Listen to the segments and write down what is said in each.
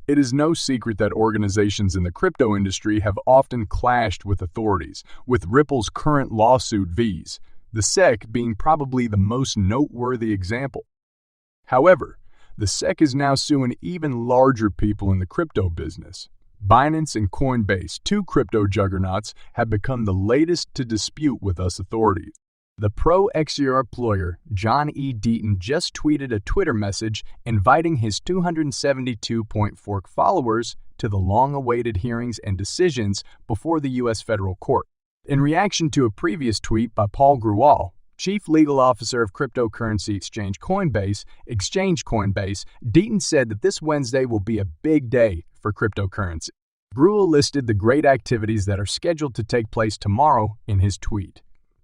It is no secret that organizations in the crypto industry have often clashed with authorities, with Ripple's current lawsuit vs. the SEC being probably the most noteworthy example. However, the SEC is now suing even larger people in the crypto business. Binance and Coinbase, two crypto juggernauts, have become the latest to dispute with us authorities. The pro-XRP lawyer, John E. Deaton, just tweeted a Twitter message inviting his 272.4 followers to the long-awaited hearings and decisions before the U.S. federal court. In reaction to a previous tweet by Paul Grewal, Chief Legal Officer of cryptocurrency exchange Coinbase, Deaton said that this Wednesday will be a big day for cryptocurrency. Grewal listed the great activities that are scheduled to take place tomorrow in his tweet.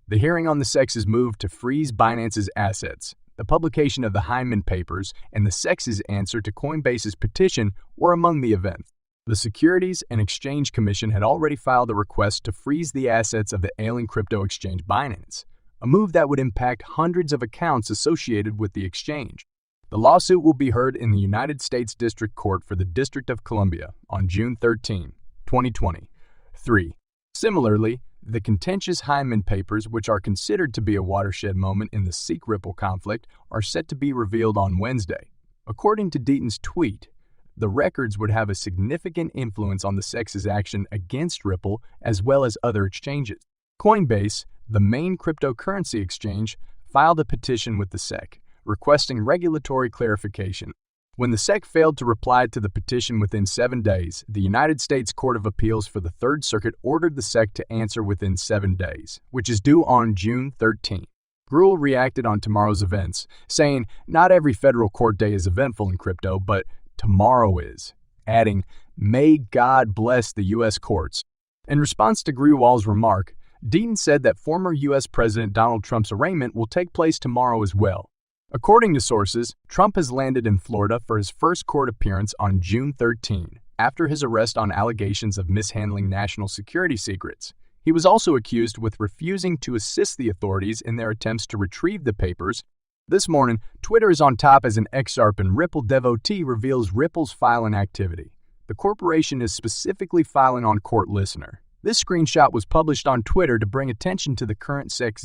The hearing on the SEC's move to freeze Binance's assets, the publication of the Hyman papers, and the SEC's answer to Coinbase's petition were among the events. The Securities and Exchange Commission had already filed a request to freeze the assets of the ailing crypto exchange Binance, a move that would impact hundreds of accounts associated with the exchange. The lawsuit will be heard in the United States District Court for the District of Columbia on June 13, 2023. Similarly, the contentious Hyman papers, which are considered to be a watershed moment in the SEC-Ripple conflict, are set to be revealed on Wednesday. According to Deaton's tweet, the records would have a significant influence on the SEC's action against Ripple as well as other exchanges. Coinbase, the main cryptocurrency exchange, filed a petition with the SEC, requesting regulatory clarification. When the SEC failed to reply to the petition within 7 days, the United States Court of Appeals for the Third Circuit ordered the SEC to answer within 7 days, which is due on June 13. Grewal reacted on tomorrow's events, saying, "Not every federal court day is eventful in crypto, but tomorrow is," adding, "May God bless the U.S. courts." In response to Grewal's remark, Deaton said that former U.S. President Donald Trump's arraignment will take place tomorrow as well. According to sources, Trump has landed in Florida for his first court appearance on June 13, after his arrest on allegations of mishandling national security secrets. He was also accused with refusing to assist the authorities in their attempts to retrieve the papers. This morning, Twitter is on top as an XRP and Ripple devotee reveals Ripple's filing activity. The corporation is specifically filing on Court Listener. This screenshot was published on Twitter to bring attention to the current SEC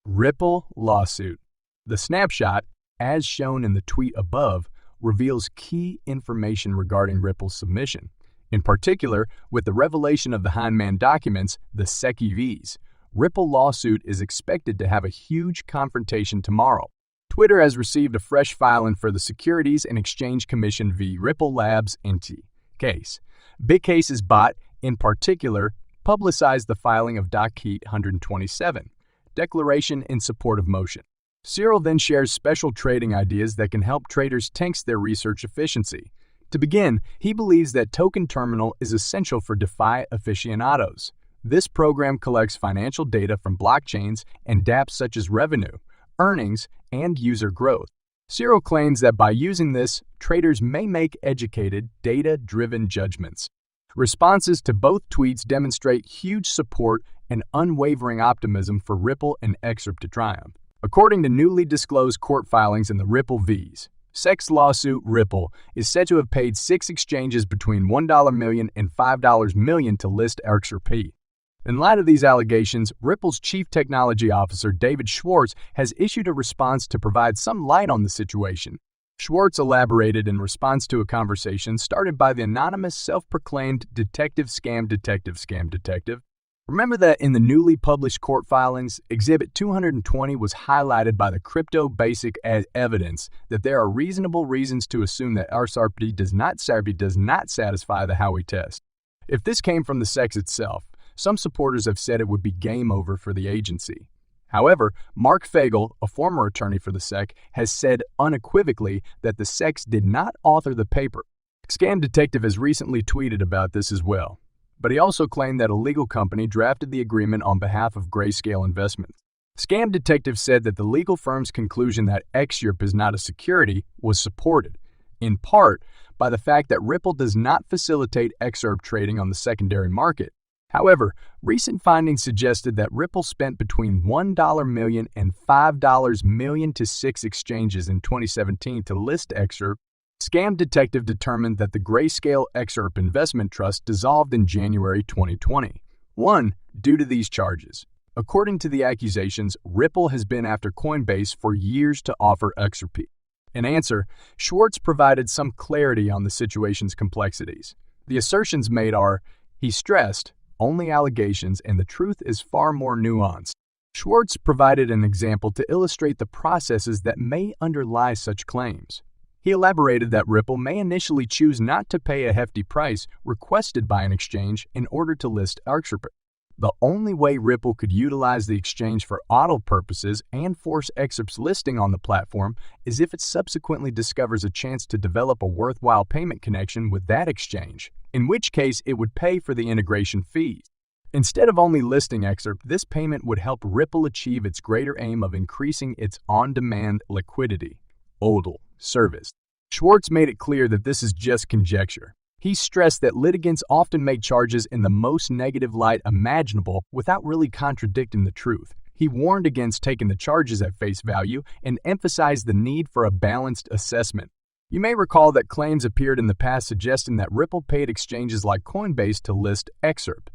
Ripple lawsuit. The snapshot, as shown in the tweet above, reveals key information regarding Ripple's submission. In particular, with the revelation of the Hyman documents, the SEC Ripple lawsuit is expected to have a huge confrontation tomorrow. Twitter has received a fresh filing for the Securities and Exchange Commission v. Ripple Labs Inc. case. BitCase's bot, in particular, publicized the filing of Docket 127, Declaration in Support of Motion. Cyril then shares special trading ideas that can help traders test their research efficiency. To begin, he believes that Token Terminal is essential for DeFi aficionados. This program collects financial data from blockchains and dApps such as revenue, earnings, and user growth. Cyril claims that by using this, traders may make educated, data-driven judgments. Responses to both tweets demonstrate huge support and unwavering optimism for Ripple and XRP to triumph. According to newly disclosed court filings in the Ripple vs. SEC lawsuit, Ripple is said to have paid 6 exchanges between $1 million and $5 million to list XRP. In light of these allegations, Ripple's Chief Technology Officer David Schwartz has issued a response to provide some light on the situation. Schwartz elaborated in response to a conversation started by the anonymous self-proclaimed detective scam detective. Remember that in the newly published court filings, Exhibit 220 was highlighted by the Crypto Basic as evidence that there are reasonable reasons to assume that XRP does not satisfy the Howey test. If this came from the SEC itself, some supporters have said it would be game over for the agency. However, Mark Fagel, a former attorney for the SEC, has said unequivocally that the SEC did not author the paper. Scam Detective has recently tweeted about this as well. But he also claimed that a legal company drafted the agreement on behalf of Grayscale Investments. Scam Detective said that the legal firm's conclusion that XRP is not a security was supported, in part, by the fact that Ripple does not facilitate XRP trading on the secondary market. However, recent findings suggested that Ripple spent between $1 million and $5 million to 6 exchanges in 2017 to list XRP. Scam detective determined that the Grayscale XRP investment trust dissolved in January 2020. 1. Due to these charges. According to the accusations, Ripple has been after Coinbase for years to offer XRP. In answer, Schwartz provided some clarity on the situation's complexities. The assertions made are, he stressed, only allegations and the truth is far more nuanced. Schwartz provided an example to illustrate the processes that may underlie such claims. He elaborated that Ripple may initially choose not to pay a hefty price requested by an exchange in order to list XRP. The only way Ripple could utilize the exchange for auto purposes and force XRP's listing on the platform is if it subsequently discovers a chance to develop a worthwhile payment connection with that exchange, in which case it would pay for the integration fees. Instead of only listing XRP, this payment would help Ripple achieve its greater aim of increasing its on-demand liquidity, HODL, service. Schwartz made it clear that this is just conjecture. He stressed that litigants often make charges in the most negative light imaginable without really contradicting the truth. He warned against taking the charges at face value and emphasized the need for a balanced assessment. You may recall that claims appeared in the past suggesting that Ripple paid exchanges like Coinbase to list XRP.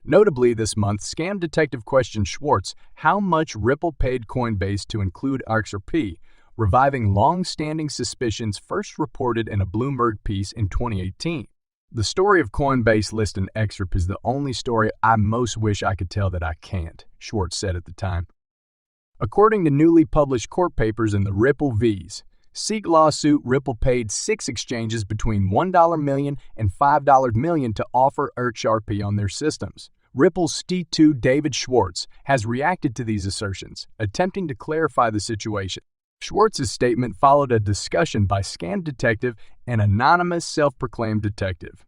Notably, this month, Scam Detective questioned Schwartz how much Ripple paid Coinbase to include XRP, reviving long-standing suspicions first reported in a Bloomberg piece in 2018. The story of Coinbase listing XRP is the only story I most wish I could tell that I can't, Schwartz said at the time. According to newly published court papers in the Ripple vs. Seek lawsuit, Ripple paid 6 exchanges between $1 million and $5 million to offer XRP on their systems. Ripple's T2 David Schwartz has reacted to these assertions, attempting to clarify the situation. Schwartz's statement followed a discussion by Scam Detective, an anonymous self-proclaimed detective.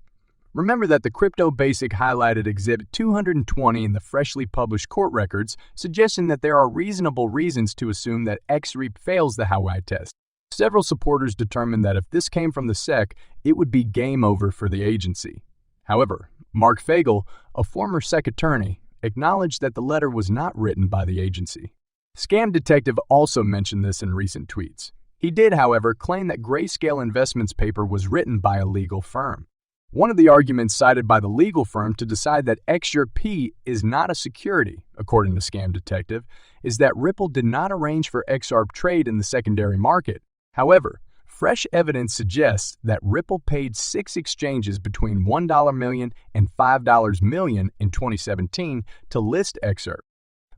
Remember that the Crypto Basic highlighted Exhibit 220 in the freshly published court records, suggesting that there are reasonable reasons to assume that XRP fails the Hawaii test. Several supporters determined that if this came from the SEC, it would be game over for the agency. However, Mark Fagel, a former SEC attorney, acknowledged that the letter was not written by the agency. Scam Detective also mentioned this in recent tweets. He did, however, claim that Grayscale Investments' paper was written by a legal firm. One of the arguments cited by the legal firm to decide that XRP is not a security, according to Scam Detective, is that Ripple did not arrange for XRP trade in the secondary market. However, fresh evidence suggests that Ripple paid 6 exchanges between $1 million and $5 million in 2017 to list XRP.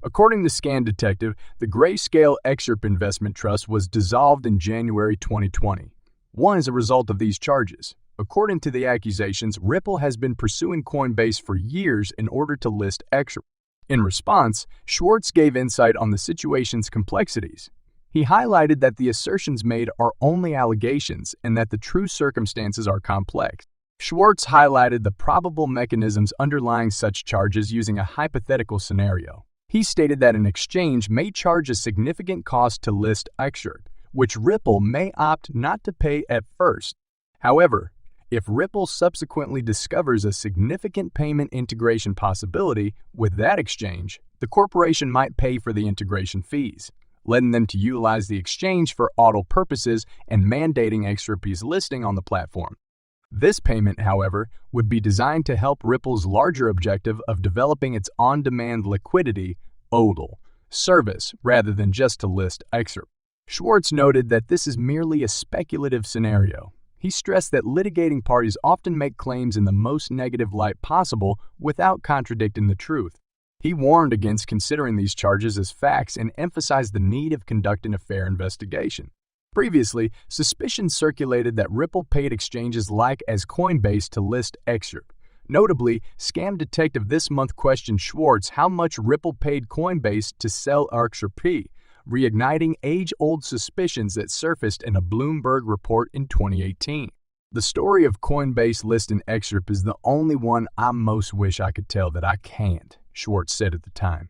According to Scam Detective, the Grayscale XRP Investment Trust was dissolved in January 2020. One as a result of these charges. According to the accusations, Ripple has been pursuing Coinbase for years in order to list XRP. In response, Schwartz gave insight on the situation's complexities. He highlighted that the assertions made are only allegations and that the true circumstances are complex. Schwartz highlighted the probable mechanisms underlying such charges using a hypothetical scenario. He stated that an exchange may charge a significant cost to list XRP, which Ripple may opt not to pay at first. However, if Ripple subsequently discovers a significant payment integration possibility with that exchange, the corporation might pay for the integration fees, letting them to utilize the exchange for auto purposes and mandating XRP's listing on the platform. This payment, however, would be designed to help Ripple's larger objective of developing its on-demand liquidity, HODL, service rather than just to list XRP. Schwartz noted that this is merely a speculative scenario. He stressed that litigating parties often make claims in the most negative light possible without contradicting the truth. He warned against considering these charges as facts and emphasized the need of conducting a fair investigation. Previously, suspicions circulated that Ripple paid exchanges like as Coinbase to list XRP. Notably, Scam Detective this month questioned Schwartz how much Ripple paid Coinbase to sell XRP, reigniting age-old suspicions that surfaced in a Bloomberg report in 2018. The story of Coinbase listing XRP is the only one I most wish I could tell that I can't, Schwartz said at the time.